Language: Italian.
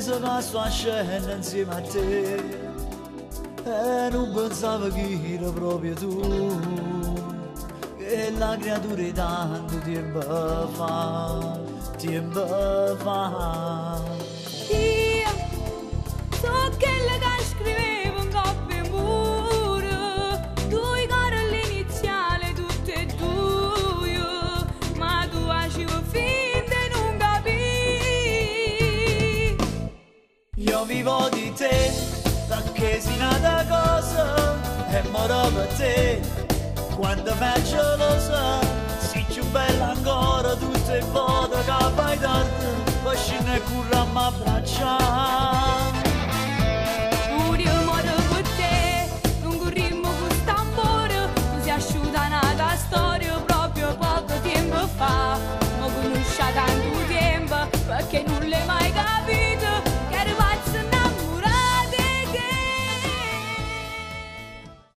penso che sto a scena insieme a te e non pensavo che era proprio tu, che la creatura di tanto tempo fa, tempo fa. Io so quella che scrivevo in coppia e muro, due cose all'iniziale, tutte e due, ma tu facevi finta di non capire. Io vivo di te, perché sei nata cosa, e moro per te, quando faccio lo so, sei più bella ancora, tutte le foto che fai tardi, poi scende e curra a m'abbracciare. Pure io muoio per te, non corrimmo con st'amore, tu sei asciutta nata storia proprio poco tempo fa, ma conosci tanto tempo, perché non l'hai mai